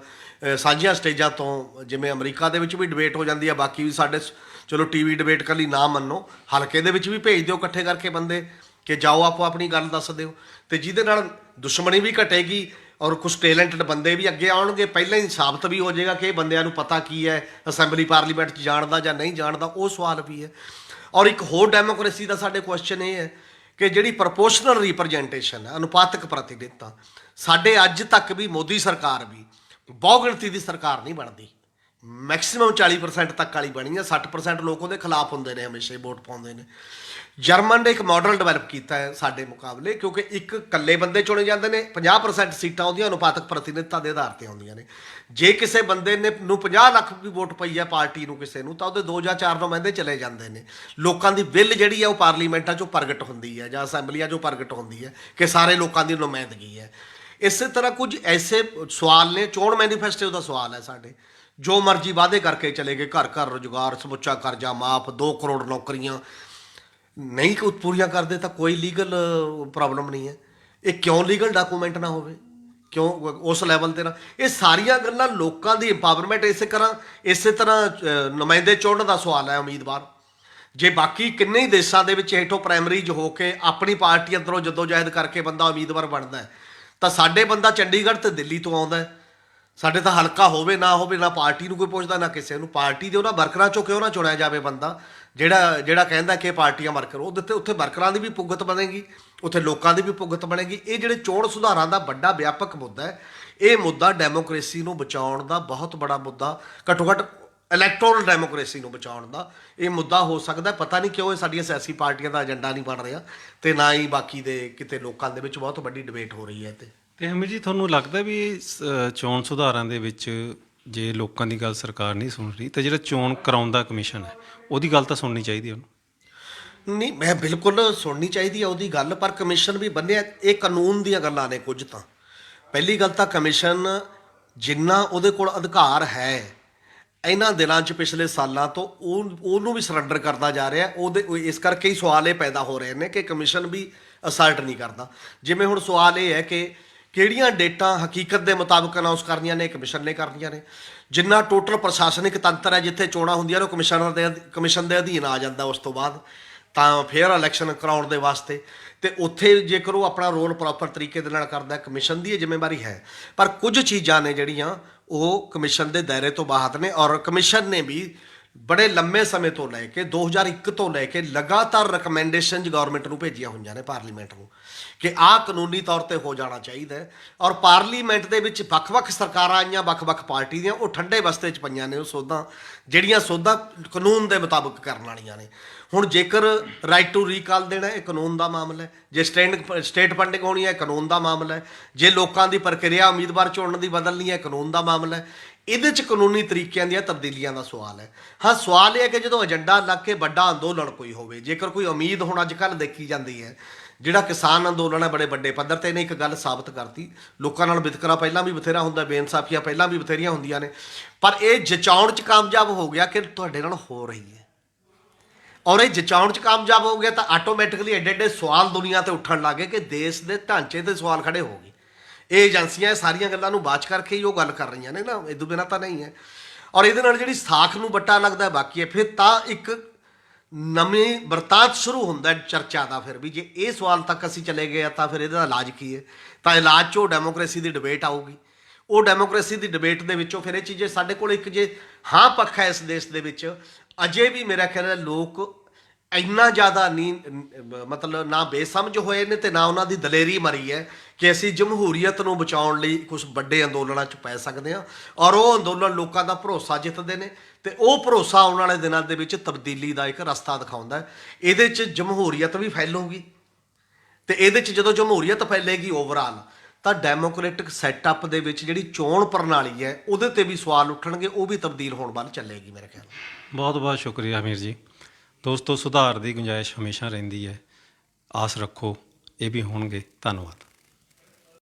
Speaker 2: ਸਾਂਝੀਆਂ ਸਟੇਜਾਂ ਤੋਂ, ਜਿਵੇਂ ਅਮਰੀਕਾ ਦੇ ਵਿੱਚ ਵੀ ਡਿਬੇਟ ਹੋ ਜਾਂਦੀ ਹੈ, ਬਾਕੀ ਵੀ ਸਾਡੇ ਚਲੋ TV ਡਿਬੇਟ ਕੱਲੀ ਨਾ ਮੰਨੋ, ਹਲਕੇ ਦੇ ਵਿੱਚ ਵੀ ਭੇਜ ਦਿਓ ਇਕੱਠੇ ਕਰਕੇ ਬੰਦੇ ਕਿ ਜਾਓ ਆਪੋ ਆਪਣੀ ਗੱਲ ਦੱਸ ਦਿਓ, ਤੇ ਜਿਹਦੇ ਨਾਲ ਦੁਸ਼ਮਣੀ ਵੀ ਘਟੇਗੀ ਔਰ ਕੁਝ ਟੈਲੈਂਟਡ ਬੰਦੇ ਵੀ ਅੱਗੇ ਆਉਣਗੇ। ਪਹਿਲਾਂ ਹੀ ਸਾਬਤ ਵੀ ਹੋ ਜਾਏਗਾ ਕਿ ਇਹ ਬੰਦਿਆਂ ਨੂੰ ਪਤਾ ਕੀ ਹੈ ਅਸੈਂਬਲੀ ਪਾਰਲੀਮੈਂਟ 'ਚ ਜਾਣ ਦਾ ਜਾਂ ਨਹੀਂ ਜਾਣ ਦਾ, ਉਹ ਸਵਾਲ ਵੀ ਹੈ। ਔਰ ਇੱਕ ਹੋਰ ਡੈਮੋਕ੍ਰੇਸੀ ਦਾ ਸਾਡੇ ਕੁਐਸਚਨ ਇਹ ਹੈ ਕਿ ਜਿਹੜੀ ਪ੍ਰਪੋਰਸ਼ਨਲ ਰਿਪਰਜੈਂਟੇਸ਼ਨ ਹੈ, ਅਨੁਪਾਤਕ ਪ੍ਰਤੀਨਿਧਤਾ, ਸਾਡੇ ਅੱਜ ਤੱਕ ਵੀ ਮੋਦੀ ਸਰਕਾਰ ਵੀ ਬਹੁਗਿਣਤੀ ਦੀ ਸਰਕਾਰ ਨਹੀਂ ਬਣਦੀ। ਮੈਕਸਿਮਮ 40% ਤੱਕ ਵਾਲੀ ਬਣੀ ਹੈ, 60% ਲੋਕ ਉਹਦੇ ਖਿਲਾਫ ਹੁੰਦੇ ਨੇ, ਹਮੇਸ਼ਾ ਹੀ ਵੋਟ ਪਾਉਂਦੇ ਨੇ। ਜਰਮਨ ਨੇ ਇੱਕ ਮਾਡਲ ਡਿਵੈਲਪ ਕੀਤਾ ਹੈ ਸਾਡੇ ਮੁਕਾਬਲੇ, ਕਿਉਂਕਿ ਇੱਕ ਇਕੱਲੇ ਬੰਦੇ ਚੁਣੇ ਜਾਂਦੇ ਨੇ, 50% ਸੀਟਾਂ ਉਹਦੀਆਂ ਅਨੁਪਾਤਕ ਪ੍ਰਤੀਨਿਧਤਾ ਦੇ ਆਧਾਰ ਤੇ ਆਉਂਦੀਆਂ ਨੇ। ਜੇ ਕਿਸੇ ਬੰਦੇ ਨੇ ਨੂੰ 50 ਲੱਖ ਵੀ ਵੋਟ ਪਈ ਹੈ ਪਾਰਟੀ ਨੂੰ ਕਿਸੇ ਨੂੰ, ਤਾਂ ਉਹਦੇ 2 ਜਾਂ 4 ਨੁਮਾਇੰਦੇ ਚਲੇ ਜਾਂਦੇ ਨੇ। ਲੋਕਾਂ ਦੀ ਵਿਲ ਜਿਹੜੀ ਹੈ ਉਹ ਪਾਰਲੀਮੈਂਟਾਂ 'ਚੋਂ ਪ੍ਰਗਟ ਹੁੰਦੀ ਹੈ ਜਾਂ ਅਸੈਂਬਲੀਆਂ 'ਚੋਂ ਪ੍ਰਗਟ ਹੁੰਦੀ ਹੈ ਕਿ ਸਾਰੇ ਲੋਕਾਂ ਦੀ ਨੁਮਾਇੰਦਗੀ ਹੈ। ਇਸੇ ਤਰ੍ਹਾਂ ਕੁਝ ਐਸੇ ਸਵਾਲ ਨੇ, ਚੋਣ ਮੈਨੀਫੈਸਟੋ ਦਾ ਸਵਾਲ ਹੈ ਸਾਡੇ, ਜੋ ਮਰਜ਼ੀ ਵਾਅਦੇ ਕਰਕੇ ਚਲੇ ਗਏ, ਘਰ ਘਰ ਰੁਜ਼ਗਾਰ, ਸਮੁੱਚਾ ਕਰਜ਼ਾ ਮਾਫ, 2 ਕਰੋੜ ਨੌਕਰੀਆਂ, ਨਹੀਂ ਪੂਰੀਆਂ ਕਰਦੇ ਤਾਂ ਕੋਈ ਲੀਗਲ ਪ੍ਰੋਬਲਮ ਨਹੀਂ ਹੈ। ਇਹ ਕਿਉਂ ਲੀਗਲ ਡਾਕੂਮੈਂਟ ਨਾ ਹੋਵੇ, ਕਿਉਂ ਉਸ ਲੈਵਲ 'ਤੇ ਨਾ? ਇਹ ਸਾਰੀਆਂ ਗੱਲਾਂ ਲੋਕਾਂ ਦੀ ਇੰਪਾਵਰਮੈਂਟ। ਇਸੇ ਤਰ੍ਹਾਂ ਨੁਮਾਇੰਦੇ ਚੁਣਨ ਦਾ ਸਵਾਲ ਹੈ, ਉਮੀਦਵਾਰ। ਜੇ ਬਾਕੀ ਕਿੰਨੇ ਹੀ ਦੇਸ਼ਾਂ ਦੇ ਵਿੱਚ ਹੇਠੋਂ ਪ੍ਰਾਇਮਰੀਜ਼ ਹੋ ਕੇ ਆਪਣੀ ਪਾਰਟੀ ਅੰਦਰੋਂ ਜਦੋਜਹਿਦ ਕਰਕੇ ਬੰਦਾ ਉਮੀਦਵਾਰ ਬਣਦਾ ਹੈ, ਤਾਂ ਸਾਡੇ ਬੰਦਾ ਚੰਡੀਗੜ੍ਹ ਤੇ ਦਿੱਲੀ ਤੋਂ ਆਉਂਦਾ ਹੈ। ਸਾਡੇ ਤਾਂ ਹਲਕਾ ਹੋਵੇ ਨਾ ਹੋਵੇ, ਨਾ ਪਾਰਟੀ ਨੂੰ ਕੋਈ ਪੁੱਛਦਾ ਨਾ ਕਿਸੇ ਨੂੰ। ਪਾਰਟੀ ਦੇ ਉਹਨਾਂ ਵਰਕਰਾਂ 'ਚੋਂ ਕਿਉਂ ਨਾ ਚੁਣਿਆ ਜਾਵੇ ਬੰਦਾ ਜਿਹੜਾ ਕਹਿੰਦਾ ਕਿ ਪਾਰਟੀਆਂ ਵਰਕਰ, ਉਹ ਦਿੱਤੇ ਉੱਥੇ ਵਰਕਰਾਂ ਦੀ ਵੀ ਪੁੱਗਤ ਬਣੇਗੀ, ਉੱਥੇ ਲੋਕਾਂ ਦੀ ਵੀ ਪੁੱਗਤ ਬਣੇਗੀ। ਇਹ ਜਿਹੜੇ ਚੋਣ ਸੁਧਾਰਾਂ ਦਾ ਵੱਡਾ ਵਿਆਪਕ ਮੁੱਦਾ ਹੈ, ਇਹ ਮੁੱਦਾ ਡੈਮੋਕ੍ਰੇਸੀ ਨੂੰ ਬਚਾਉਣ ਦਾ ਬਹੁਤ ਬੜਾ ਮੁੱਦਾ, ਘੱਟੋ ਘੱਟ ਇਲੈਕਟੋਰਲ ਡੈਮੋਕ੍ਰੇਸੀ ਨੂੰ ਬਚਾਉਣ ਦਾ ਇਹ ਮੁੱਦਾ ਹੋ ਸਕਦਾ। ਪਤਾ ਨਹੀਂ ਕਿਉਂ ਇਹ ਸਾਡੀਆਂ ਸਿਆਸੀ ਪਾਰਟੀਆਂ ਦਾ ਏਜੰਡਾ ਨਹੀਂ ਬਣ ਰਿਹਾ, ਤੇ ਨਾ ਹੀ ਬਾਕੀ ਦੇ ਕਿਤੇ ਲੋਕਾਂ ਦੇ ਵਿੱਚ ਬਹੁਤ ਵੱਡੀ ਡਿਬੇਟ ਹੋ ਰਹੀ ਹੈ।
Speaker 1: ਤੇ ਹਮੀ ਜੀ, ਤੁਹਾਨੂੰ ਲੱਗਦਾ ਵੀ ਚੋਣ ਸੁਧਾਰਾਂ ਦੇ ਵਿੱਚ ਜੇ ਲੋਕਾਂ ਦੀ ਗੱਲ ਸਰਕਾਰ ਨਹੀਂ ਸੁਣ ਰਹੀ, ਤਾਂ ਜਿਹੜਾ ਚੋਣ ਕਰਾਉਂਦਾ ਕਮਿਸ਼ਨ ਹੈ ਉਹਦੀ ਗੱਲ ਤਾਂ ਸੁਣਨੀ ਚਾਹੀਦੀ ਉਹਨੂੰ?
Speaker 2: ਨਹੀਂ, ਮੈਂ ਬਿਲਕੁਲ ਸੁਣਨੀ ਚਾਹੀਦੀ ਹੈ ਉਹਦੀ ਗੱਲ, ਪਰ ਕਮਿਸ਼ਨ ਵੀ ਬੰਨਿਆ, ਇਹ ਕਾਨੂੰਨ ਦੀਆਂ ਗੱਲਾਂ ਨੇ ਕੁਝ ਤਾਂ। ਪਹਿਲੀ ਗੱਲ ਤਾਂ ਕਮਿਸ਼ਨ ਜਿੰਨਾ ਉਹਦੇ ਕੋਲ ਅਧਿਕਾਰ ਹੈ ਇਹਨਾਂ ਦਿਨਾਂ 'ਚ ਪਿਛਲੇ ਸਾਲਾਂ ਤੋਂ ਉਹਨੂੰ ਵੀ ਸਰੈਂਡਰ ਕਰਦਾ ਜਾ ਰਿਹਾ। ਇਸ ਕਰਕੇ ਹੀ ਸਵਾਲ ਇਹ ਪੈਦਾ ਹੋ ਰਹੇ ਨੇ ਕਿ ਕਮਿਸ਼ਨ ਵੀ ਅਸਰਟ ਨਹੀਂ ਕਰਦਾ। ਜਿਵੇਂ ਹੁਣ ਸਵਾਲ ਇਹ ਹੈ ਕਿ ਕਿਹੜੀਆਂ ਡੇਟਾਂ ਹਕੀਕਤ ਦੇ ਮੁਤਾਬਕ ਅਨਾਉਂਸ ਕਰਨੀਆਂ ਨੇ, ਕਮਿਸ਼ਨ ਨੇ ਕਰਨੀਆਂ ਨੇ। ਜਿੰਨਾ ਟੋਟਲ ਪ੍ਰਸ਼ਾਸਨਿਕ ਤੰਤਰ ਹੈ, ਜਿੱਥੇ ਚੋਣਾਂ ਹੁੰਦੀਆਂ ਨੇ ਉਹ ਕਮਿਸ਼ਨ ਦੇ ਅਧੀਨ ਆ ਜਾਂਦਾ ਉਸ ਤੋਂ ਬਾਅਦ, ਤਾਂ ਫੇਅਰ ਇਲੈਕਸ਼ਨ ਕਰਾਉਣ ਦੇ ਵਾਸਤੇ। ਤੇ ਉੱਥੇ ਜੇਕਰ ਉਹ ਆਪਣਾ ਰੋਲ ਪ੍ਰੋਪਰ ਤਰੀਕੇ ਦੇ ਨਾਲ ਕਰਦਾ, ਕਮਿਸ਼ਨ ਦੀ ਇਹ ਜ਼ਿੰਮੇਵਾਰੀ ਹੈ। ਪਰ ਕੁਝ ਚੀਜ਼ਾਂ ਨੇ ਜਿਹੜੀਆਂ ਉਹ ਕਮਿਸ਼ਨ ਦੇ ਦਾਇਰੇ ਤੋਂ ਬਾਹਰ ਨੇ, ਔਰ ਕਮਿਸ਼ਨ ਨੇ ਵੀ ਬੜੇ ਲੰਮੇ ਸਮੇਂ ਤੋਂ ਲੈ ਕੇ 2001 ਤੋਂ ਲੈ ਕੇ ਲਗਾਤਾਰ ਰეკਮੈਂਡੇਸ਼ਨਸ ਗਵਰਨਮੈਂਟ ਨੂੰ ਭੇਜੀਆਂ ਹੋਈਆਂ ਨੇ ਪਾਰਲੀਮੈਂਟ ਨੂੰ ਕਿ ਆਹ ਕਾਨੂੰਨੀ ਤੌਰ ਤੇ ਹੋ ਜਾਣਾ ਚਾਹੀਦਾ ਹੈ। ਔਰ ਪਾਰਲੀਮੈਂਟ ਦੇ ਵਿੱਚ ਵੱਖ-ਵੱਖ ਸਰਕਾਰਾਂ ਆਈਆਂ, ਵੱਖ-ਵੱਖ ਪਾਰਟੀ ਦੀਆਂ, ਉਹ ਠੰਡੇ ਬਸਤੇ 'ਚ ਪਈਆਂ ਨੇ ਉਹ ਸੋਧਾਂ, ਜਿਹੜੀਆਂ ਸੋਧਾਂ ਕਾਨੂੰਨ ਦੇ ਮੁਤਾਬਕ ਕਰਨ ਵਾਲੀਆਂ ਨੇ। ਹੁਣ ਜੇਕਰ ਰਾਈਟ ਟੂ ਰੀਕਾਲ ਦੇਣਾ, ਇਹ ਕਾਨੂੰਨ ਦਾ ਮਾਮਲਾ ਹੈ। ਜੇ ਸਟੇਟ ਫੰਡਿੰਗ ਹੋਣੀ ਹੈ, ਕਾਨੂੰਨ ਦਾ ਮਾਮਲਾ ਹੈ। ਜੇ ਲੋਕਾਂ ਦੀ ਪ੍ਰਕਿਰਿਆ ਉਮੀਦਵਾਰ ਚੁਣਨ ਦੀ ਬਦਲਣੀ ਹੈ, ਕਾਨੂੰਨ ਦਾ ਮਾਮਲਾ ਹੈ। ਇਹਦੇ 'ਚ ਕਾਨੂੰਨੀ ਤਰੀਕਿਆਂ ਦੀਆਂ ਤਬਦੀਲੀਆਂ ਦਾ ਸਵਾਲ ਹੈ। ਹਾਂ, ਸਵਾਲ ਇਹ ਹੈ ਕਿ ਜਦੋਂ ਏਜੰਡਾ ਲੱਗ ਕੇ ਵੱਡਾ ਅੰਦੋਲਨ ਕੋਈ ਹੋਵੇ, ਜੇਕਰ ਕੋਈ ਉਮੀਦ ਹੁਣ ਅੱਜ ਕੱਲ੍ਹ ਦੇਖੀ ਜਾਂਦੀ ਹੈ, ਜਿਹੜਾ ਕਿਸਾਨ ਅੰਦੋਲਨ ਹੈ ਬੜੇ ਵੱਡੇ ਪੱਧਰ ਤੇ ਇਹਨੇ ਇੱਕ ਗੱਲ ਸਾਬਤ ਕਰਤੀ, ਲੋਕਾਂ ਨਾਲ ਵਿਤਕਰਾ ਪਹਿਲਾਂ ਵੀ ਬਥੇਰਾ ਹੁੰਦਾ, ਬੇਇਨਸਾਫੀਆਂ ਪਹਿਲਾਂ ਵੀ ਬਥੇਰੀਆਂ ਹੁੰਦੀਆਂ ਨੇ, ਪਰ ਇਹ ਜਚਾਉਣ 'ਚ ਕਾਮਯਾਬ ਹੋ ਗਿਆ ਕਿ ਤੁਹਾਡੇ ਨਾਲ ਹੋ ਰਹੀ ਹੈ। ਔਰ ਇਹ ਜਚਾਉਣ 'ਚ ਕਾਮਯਾਬ ਹੋ ਗਿਆ ਤਾਂ ਆਟੋਮੈਟਿਕਲੀ ਐਡੇ ਐਡੇ ਸਵਾਲ ਦੁਨੀਆ ਤੇ ਉੱਠਣ ਲੱਗੇ ਕਿ ਦੇਸ਼ ਦੇ ਢਾਂਚੇ ਤੇ ਸਵਾਲ ਖੜੇ ਹੋ ਗਏ। ਇਹ ਏਜੰਸੀਆਂ ਇਹ ਸਾਰੀਆਂ ਗੱਲਾਂ ਨੂੰ ਬਾਚ ਕਰਕੇ ਹੀ ਉਹ ਗੱਲ ਕਰ ਰਹੀਆਂ ਨੇ ਨਾ, ਇਹ ਤੋਂ ਬਿਨਾਂ ਤਾਂ ਨਹੀਂ ਹੈ। ਔਰ ਇਹਦੇ ਨਾਲ ਜਿਹੜੀ ਸਾਖ ਨੂੰ ਵੱਟਾ ਲੱਗਦਾ ਬਾਕੀ ਹੈ, ਫਿਰ ਤਾਂ ਇੱਕ ਨਵੀਂ ਵਰਤਾਂਤ ਸ਼ੁਰੂ ਹੁੰਦਾ ਚਰਚਾ ਦਾ। ਫਿਰ ਵੀ ਜੇ ਇਹ ਸਵਾਲ ਤੱਕ ਅਸੀਂ ਚਲੇ ਗਏ ਤਾਂ ਫਿਰ ਇਹਦਾ ਇਲਾਜ ਕੀ ਹੈ? ਤਾਂ ਇਲਾਜ 'ਚ ਉਹ ਡੈਮੋਕ੍ਰੇਸੀ ਦੀ ਡਿਬੇਟ ਆਊਗੀ। ਉਹ ਡੈਮੋਕ੍ਰੇਸੀ ਦੀ ਡਿਬੇਟ ਦੇ ਵਿੱਚੋਂ ਫਿਰ ਇਹ ਚੀਜ਼ਾਂ ਸਾਡੇ ਕੋਲ ਇੱਕ ਜੇ ਹਾਂ ਪੱਖ ਹੈ ਇਸ ਦੇਸ਼ ਦੇ ਵਿੱਚ, ਅਜੇ ਵੀ ਮੇਰਾ ਖਿਆਲ ਹੈ ਲੋਕ ਇੰਨਾ ਜ਼ਿਆਦਾ ਨਹੀਂ ਮਤਲਬ ਨਾ ਬੇਸਮਝ ਹੋਏ ਨੇ ਤੇ ਨਾ ਉਹਨਾਂ ਦੀ ਦਲੇਰੀ ਮਰੀ ਹੈ ਕਿ ਅਸੀਂ ਜਮਹੂਰੀਅਤ ਨੂੰ ਬਚਾਉਣ ਲਈ ਕੁਝ ਵੱਡੇ ਅੰਦੋਲਨਾਂ 'ਚ ਪੈ ਸਕਦੇ ਹਾਂ। ਔਰ ਉਹ ਅੰਦੋਲਨ ਲੋਕਾਂ ਦਾ ਭਰੋਸਾ ਜਿੱਤਦੇ ਨੇ ਤੇ ਉਹ ਭਰੋਸਾ ਆਉਣ ਵਾਲੇ ਦਿਨਾਂ ਦੇ ਵਿੱਚ ਤਬਦੀਲੀ ਦਾ ਇੱਕ ਰਸਤਾ ਦਿਖਾਉਂਦਾ ਹੈ। ਇਹਦੇ 'ਚ ਜਮਹੂਰੀਅਤ ਵੀ ਫੈਲੂਗੀ ਤੇ ਇਹਦੇ 'ਚ ਜਦੋਂ ਜਮਹੂਰੀਅਤ ਫੈਲੇਗੀ ਓਵਰਆਲ, ਤਾਂ ਡੈਮੋਕ੍ਰੈਟਿਕ ਸੈਟਅਪ ਦੇ ਵਿੱਚ ਜਿਹੜੀ ਚੋਣ ਪ੍ਰਣਾਲੀ ਹੈ ਉਹਦੇ ਤੇ ਵੀ ਸਵਾਲ ਉੱਠਣਗੇ, ਉਹ ਵੀ ਤਬਦੀਲ ਹੋਣ ਵੱਲ ਚੱਲੇਗੀ ਮੇਰੇ ਖਿਆਲ।
Speaker 1: ਬਹੁਤ ਬਹੁਤ ਸ਼ੁਕਰੀਆ ਅਮੀਰ ਜੀ। ਦੋਸਤੋ, ਸੁਧਾਰ ਦੀ ਗੁੰਜਾਇਸ਼ ਹਮੇਸ਼ਾ ਰਹਿੰਦੀ ਹੈ, ਆਸ ਰੱਖੋ ਇਹ ਵੀ ਹੋਣਗੇ। ਧੰਨਵਾਦ।